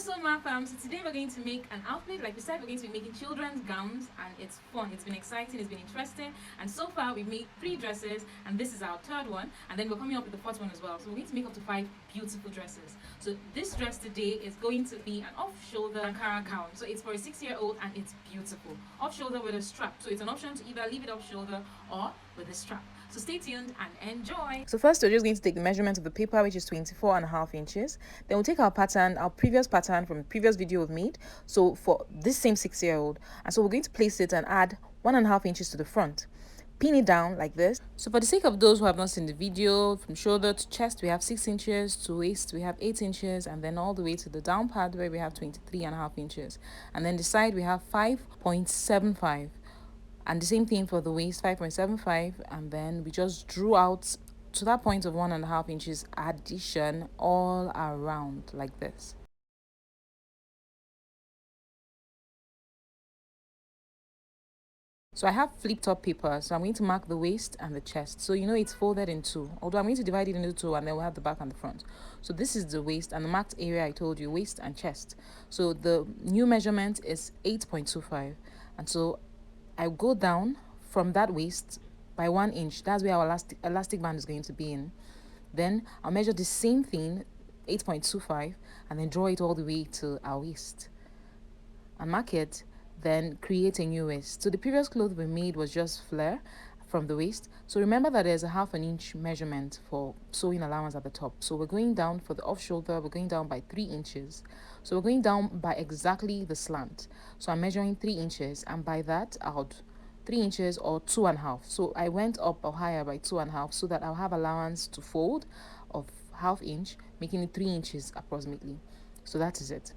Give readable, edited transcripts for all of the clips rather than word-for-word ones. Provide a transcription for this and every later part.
so MAWA fam, so today we're going to make an outfit. Like we said, we're going to be making children's gowns, and it's fun, it's been exciting, it's been interesting, and so far we've made 3 dresses, and this is our 3rd one, and then we're coming up with the 4th one as well. So we're going to make up to 5 beautiful dresses. So this dress today is going to be an off-shoulder Ankara gown. So it's for a 6-year-old, and it's beautiful. Off-shoulder with a strap, so it's an option to either leave it off-shoulder or with a strap. So stay tuned and enjoy. So first we're just going to take the measurement of the paper, which is 24.5 inches. Then we'll take our pattern, our previous pattern from the previous video we've made, so for this same 6-year-old, and so we're going to place it and add 1.5 inches to the front. Pin it down like this. So for the sake of those who have not seen the video, from shoulder to chest we have 6 inches, to waist we have 8 inches, and then all the way to the down part where we have 23.5 inches, and then the side we have 5.75. And the same thing for the waist, 5.75, and then we just drew out to that point of 1.5 inches addition all around like this. So I have flip top paper, so I'm going to mark the waist and the chest. So you know it's folded in 2, although I'm going to divide it into 2, and then we'll have the back and the front. So this is the waist, and the marked area I told you, waist and chest. So the new measurement is 8.25, and so I go down from that waist by 1 inch. That's where our elastic band is going to be in. Then I'll measure the same thing, 8.25, and then draw it all the way to our waist and mark it, then create a new waist. So the previous cloth we made was just flare from the waist. So remember that there's a 1/2 inch measurement for sewing allowance at the top. So we're going down for the off shoulder, we're going down by 3 inches. So we're going down by exactly the slant. So I'm measuring 3 inches, and by that I'll 3 inches or 2.5. So I went up or higher by 2.5 so that I'll have allowance to fold of 1/2 inch, making it 3 inches approximately. So that is it.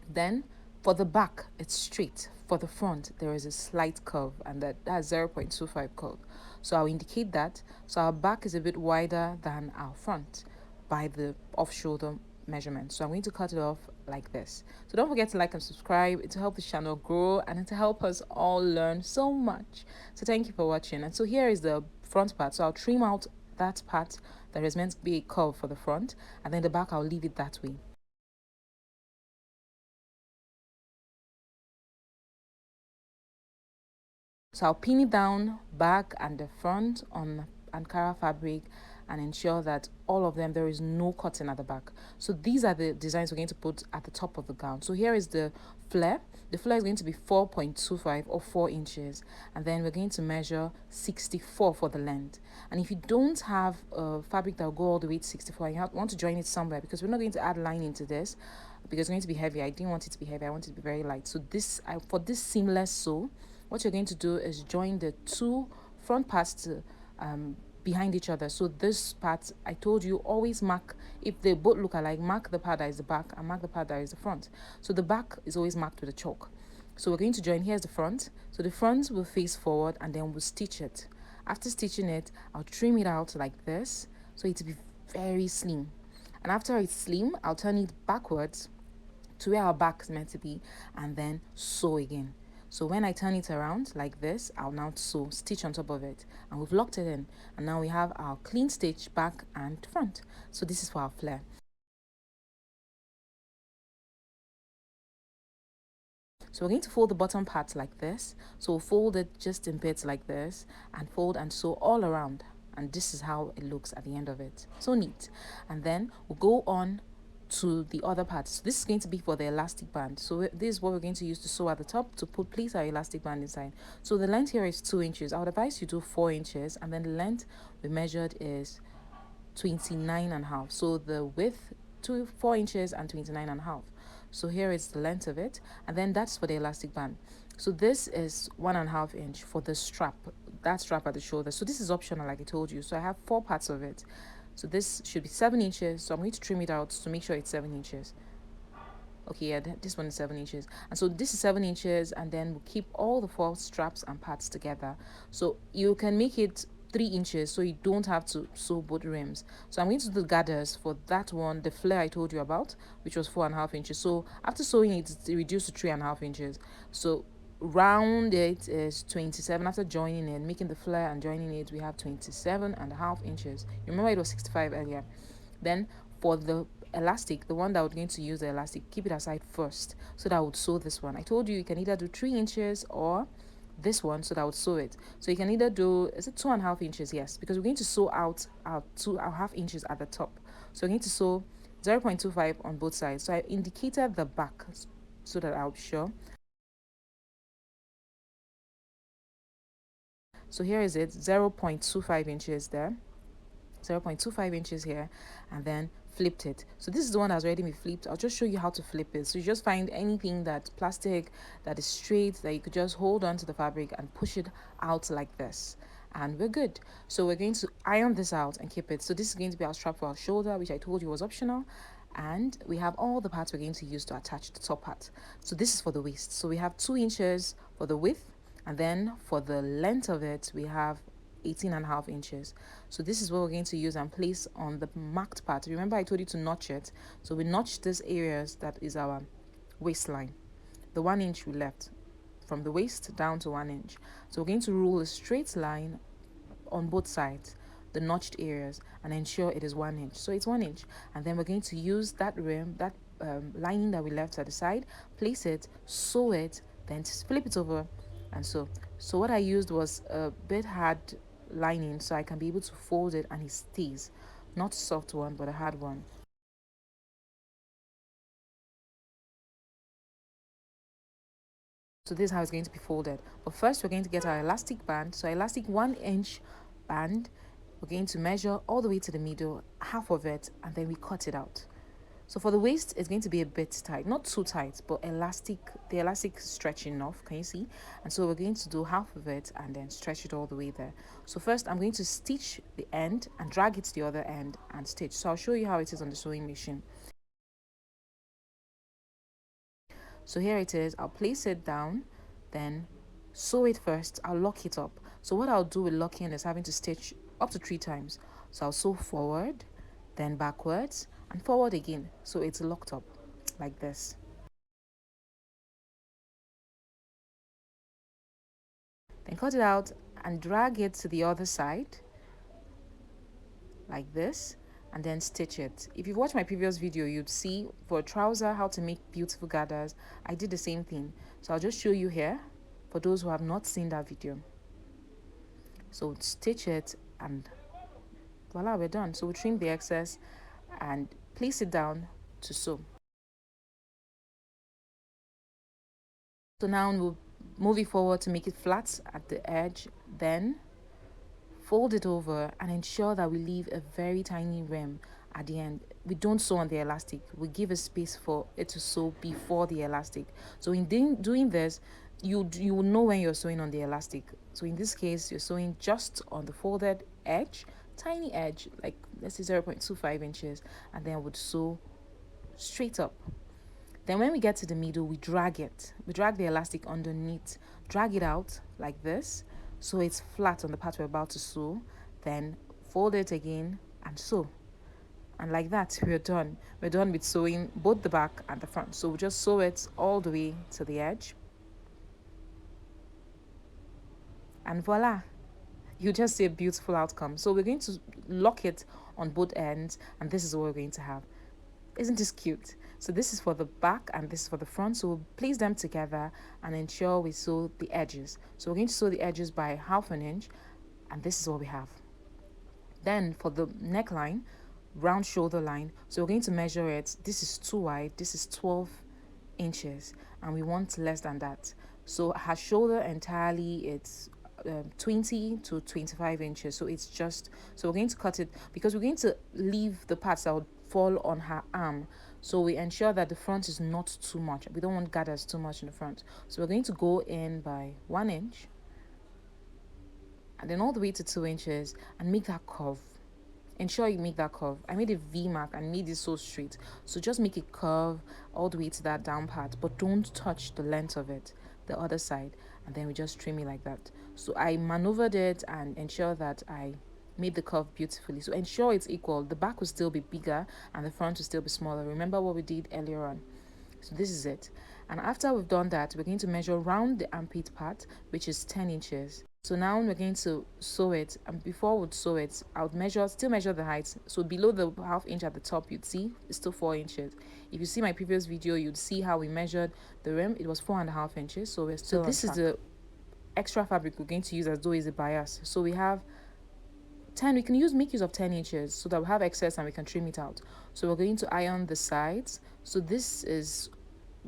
Then for the back, it's straight. For the front, there is a slight curve, and that's 0.25 curve. So I'll indicate that. So our back is a bit wider than our front by the off-shoulder measurement. So I'm going to cut it off like this. So don't forget to like and subscribe. It will help the channel grow, and to help us all learn so much. So thank you for watching. And so here is the front part. So I'll trim out that part that is meant to be a curve for the front, and then the back I'll leave it that way. So I'll pin it down back and the front on Ankara fabric, and ensure that all of them, there is no cutting at the back. So these are the designs we're going to put at the top of the gown. So here is the flare. The flare is going to be 4.25 or 4 inches, and then we're going to measure 64 for the length. And if you don't have a fabric that will go all the way to 64, you want to join it somewhere, because we're not going to add lining to this because it's going to be heavy. I didn't want it to be heavy, I want it to be very light. So this, for this seamless sew, what you're going to do is join the 2 front parts to behind each other. So this part, I told you, always mark, if they both look alike, mark the part that is the back and mark the part that is the front. So the back is always marked with a chalk. So we're going to join. Here's the front. So the front will face forward, and then we'll stitch it. After stitching it, I'll trim it out like this, so it will be very slim. And after it's slim, I'll turn it backwards to where our back is meant to be, and then sew again. So when I turn it around like this, I'll now sew, stitch on top of it, and we've locked it in. And now we have our clean stitch back and front. So this is for our flare. So we're going to fold the bottom part like this. So we'll fold it just in bits like this, and fold and sew all around. And this is how it looks at the end of it. So neat. And then we'll go on to the other part. So this is going to be for the elastic band. So this is what we're going to use to sew at the top to place our elastic band inside. So the length here is 2 inches. I would advise you do 4 inches, and then the length we measured is 29.5. So the width 4 inches and 29.5. So here is the length of it, and then that's for the elastic band. So this is 1.5 inch for the strap, that strap at the shoulder. So this is optional, like I told you. So I have 4 parts of it. So this should be 7 inches. So I'm going to trim it out to make sure it's 7 inches. Okay, yeah, this one is 7 inches. And so this is 7 inches, and then we'll keep all the 4 straps and parts together. So you can make it 3 inches, so you don't have to sew both rims. So I'm going to do the gathers for that one, the flare I told you about, which was 4.5 inches. So after sewing it, it's reduced to 3.5 inches. So round it is 27. After joining it, making the flare and joining it, we have 27.5 inches. You remember it was 65 earlier. Then for the elastic, the one that we're going to use the elastic, keep it aside first so that I would sew this one. I told you can either do 3 inches or this one, so that I would sew it. So you can either do, is it 2.5 inches? Yes, because we're going to sew out our 2.5 inches at the top. So we're going to sew 0.25 on both sides. So I indicated the back so that I'll be sure. So here is it, 0.25 inches there, 0.25 inches here, and then flipped it. So this is the one that's already been flipped. I'll just show you how to flip it. So you just find anything that's plastic that is straight that you could just hold on to the fabric and push it out like this, and we're good. So we're going to iron this out and keep it. So this is going to be our strap for our shoulder, which I told you was optional, and we have all the parts we're going to use to attach the top part. So this is for the waist. So we have 2 inches for the width, and then for the length of it we have 18.5 inches. So this is what we're going to use and place on the marked part. Remember I told you to notch it, so we notch these areas. That is our waistline, the 1 inch we left from the waist down to 1 inch. So we're going to rule a straight line on both sides, the notched areas, and ensure it is 1 inch. So it's 1 inch, and then we're going to use that rim, that lining that we left at the side, place it, sew it, then flip it over, and so what I used was a bit hard lining so I can be able to fold it and it stays, not a soft one but a hard one. So this is how it's going to be folded. But first we're going to get our elastic band. So elastic 1 inch band, we're going to measure all the way to the middle, half of it, and then we cut it out. So for the waist, it's going to be a bit tight, not too tight, but elastic, the elastic stretching enough, can you see? And so we're going to do half of it and then stretch it all the way there. So first I'm going to stitch the end and drag it to the other end and stitch. So I'll show you how it is on the sewing machine. So here it is, I'll place it down, then sew it first, I'll lock it up. So what I'll do with locking is having to stitch up to 3 times. So I'll sew forward, then backwards, and forward again, so it's locked up like this. Then cut it out and drag it to the other side like this, and then stitch it. If you've watched my previous video, you'd see for a trouser how to make beautiful gathers. I did the same thing, so I'll just show you here for those who have not seen that video. So stitch it and voila, we're done. So we trim the excess and place it down to sew. So now we'll move it forward to make it flat at the edge, then fold it over and ensure that we leave a very tiny rim at the end. We don't sew on the elastic, we give a space for it to sew before the elastic. So in doing this, you will know when you're sewing on the elastic. So in this case, you're sewing just on the folded edge, tiny edge, like let's say 0.25 inches, and then I would sew straight up. Then when we get to the middle, we drag it. We drag the elastic underneath, drag it out like this, so it's flat on the part we're about to sew. Then fold it again and sew. And like that, we're done. We're done with sewing both the back and the front. So we just sew it all the way to the edge. And voila, you just see a beautiful outcome. So we're going to lock it on both ends, and this is what we're going to have. Isn't this cute? So this is for the back and this is for the front. So we'll place them together and ensure we sew the edges. So we're going to sew the edges by 1/2 inch, and this is what we have. Then for the neckline, round shoulder line, so we're going to measure it. This is too wide, this is 12 inches, and we want less than that. So her shoulder entirely, it's 20 to 25 inches. So it's just, so we're going to cut it because we're going to leave the parts that would fall on her arm. So we ensure that the front is not too much. We don't want gathers too much in the front. So we're going to go in by 1 inch and then all the way to 2 inches and make that curve. Ensure you make that curve. I made a V mark and made it so straight. So just make it curve all the way to that down part, but don't touch the length of it, the other side, and then we just trim it like that. So I maneuvered it and ensure that I made the curve beautifully. So ensure it's equal. The back will still be bigger and the front will still be smaller. Remember what we did earlier on. So this is it. And after we've done that, we're going to measure around the armpit part, which is 10 inches. So now we're going to sew it, and before we'd sew it, I would still measure the height. So below the half inch at the top, you'd see it's still 4 inches. If you see my previous video, you'd see how we measured the rim. It was 4.5 inches. So we're still on track. This is the extra fabric we're going to use as though is a bias. So we have 10, we can make use of 10 inches so that we have excess and we can trim it out. So we're going to iron the sides. So this is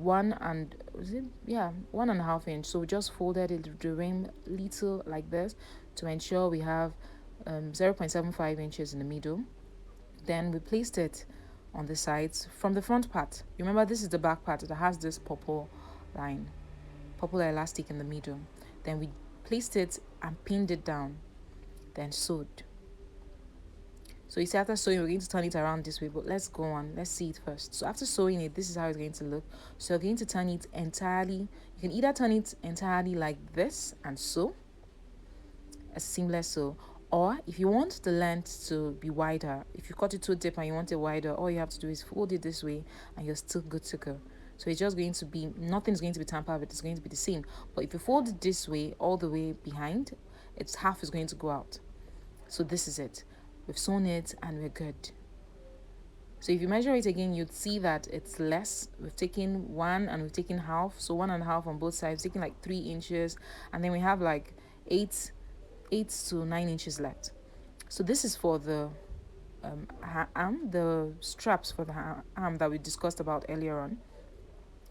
1.5 inch. So we just folded it, the rim little like this to ensure we have 0.75 inches in the middle. Then we placed it on the sides from the front part. Remember, this is the back part that has this purple line, purple elastic in the middle. Then we placed it and pinned it down, then sewed. So you see, after sewing, we're going to turn it around this way, but let's go on. Let's see it first. So after sewing it, this is how it's going to look. So you're going to turn it entirely. You can either turn it entirely like this and sew, a seamless sew, or if you want the length to be wider, if you cut it too deep and you want it wider, all you have to do is fold it this way and you're still good to go. So it's just going to be, nothing's going to be tampered with, it's going to be the same. But if you fold it this way, all the way behind, its half is going to go out. So this is it. We've sewn it and we're good. So if you measure it again, you'd see that it's less. We've taken 1 and we've taken half. So 1.5 on both sides, taking like 3 inches. And then we have like 8 to 9 inches left. So this is for the arm, the straps for the arm that we discussed about earlier on.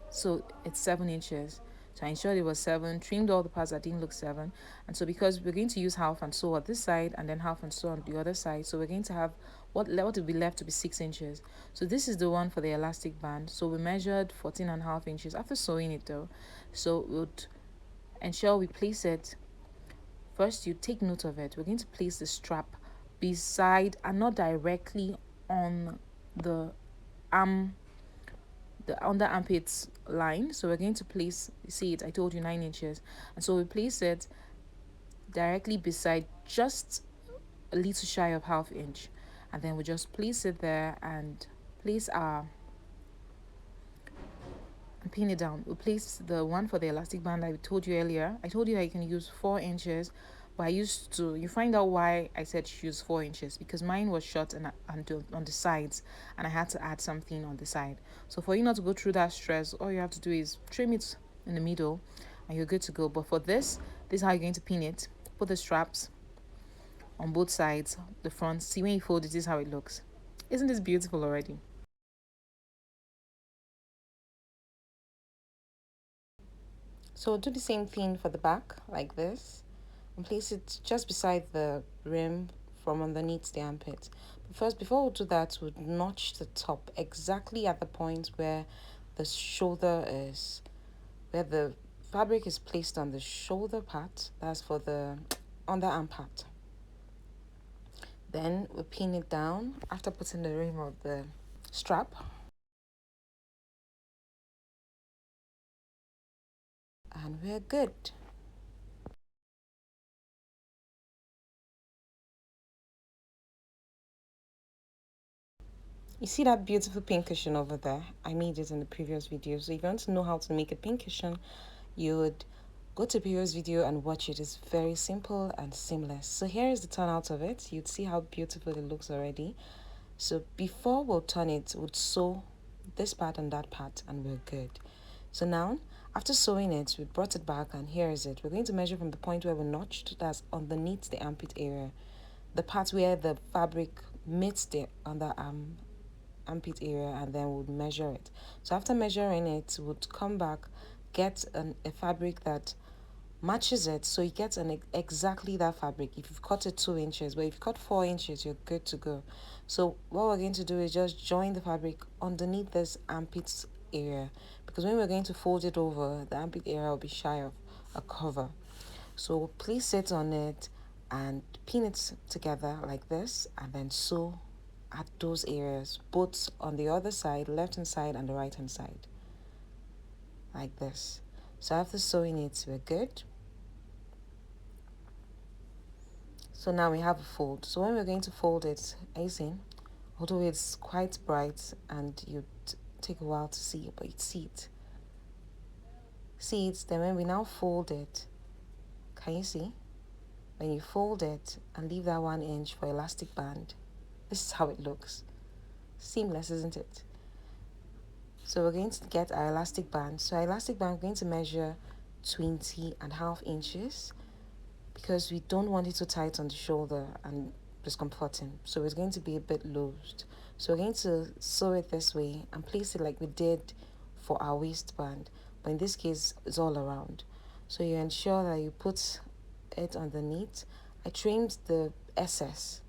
So it's 7 inches. So I ensured it was 7, trimmed all the parts that didn't look 7. And so because we're going to use half and sew on this side and then half and sew on the other side, so we're going to have what will be left to be 6 inches. So this is the one for the elastic band. So we measured 14.5 inches after sewing it though. So we'll ensure we place it. First, you take note of it. We're going to place the strap beside and not directly on the arm, the under armpits line. So we're going to place, you see it, I told you 9 inches, and so we place it directly beside, just a little shy of ½ inch, and then we just place it there and place our and pin it down. We'll place the one for the elastic band I told you earlier. I told you that you can use 4 inches, but I used to, you find out why I said use 4 inches, because mine was short and on the sides, and I had to add something on the side. So for you not to go through that stress, all you have to do is trim it in the middle and you're good to go. But for this is how you're going to pin it. Put the straps on both sides, the front. See, when you fold it, this is how it looks. Isn't this beautiful already? So do the same thing for the back, like this, and place it just beside the rim from underneath the armpit. But first, before we do that, we'll notch the top exactly at the point where the shoulder is, where the fabric is placed on the shoulder part. That's for the underarm part. Then we pin it down after putting the rim of the strap. And we're good. You see that beautiful pin cushion over there? I made it in the previous video. So if you want to know how to make a pin cushion, you would go to the previous video and watch it. It's very simple and seamless. So here is the turnout of it. You'd see how beautiful it looks already. So before we'll turn it, we'll sew this part and that part and we're good. So now, after sewing it, we brought it back and here is it. We're going to measure from the point where we notched, that's underneath the armpit area, the part where the fabric meets the underarm armpit area, and then we'll measure it. So after measuring it, we'll come back, get a fabric that matches it, so you get exactly that fabric. If you've cut it 2 inches, but if you cut 4 inches, you're good to go. So what we're going to do is just join the fabric underneath this armpit area, because when we're going to fold it over, the armpit area will be shy of a cover. So we'll place it on it and pin it together like this, and then sew at those areas, both on the other side, left hand side and the right hand side, like this. So after sewing it, we're good. So now we have a fold. So when we're going to fold it, are you seeing? Although it's quite bright and you take a while to see it, but you see it. See it, then when we now fold it, can you see? when you fold it and leave that 1 inch for elastic band, this is how it looks. Seamless, isn't it? So we're going to get our elastic band. So our elastic band, we're going to measure 20.5 inches because we don't want it too tight on the shoulder and discomforting. So it's going to be a bit loosed. So we're going to sew it this way and place it like we did for our waistband. But in this case, it's all around. So you ensure that you put it underneath. I trimmed the excess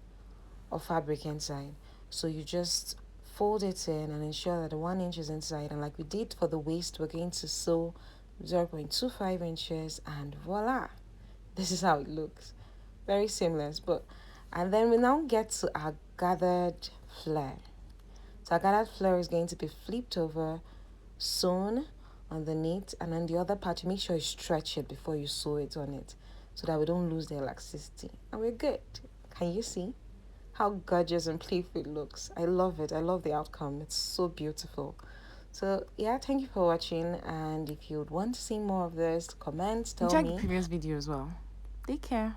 of fabric inside. So you just fold it in and ensure that the 1 inch is inside. And like we did for the waist, we're going to sew 0.25 inches and voila. This is how it looks. Very seamless. And then we now get to our gathered flare. So our gathered flare is going to be flipped over, sewn underneath, and then the other part, you make sure you stretch it before you sew it on it so that we don't lose the elasticity. And we're good. Can you see how gorgeous and playful it looks? I love it. I love the outcome. It's so beautiful. So yeah, thank you for watching, and if you would want to see more of this, comment, tell me. Check the previous video as well. Take care.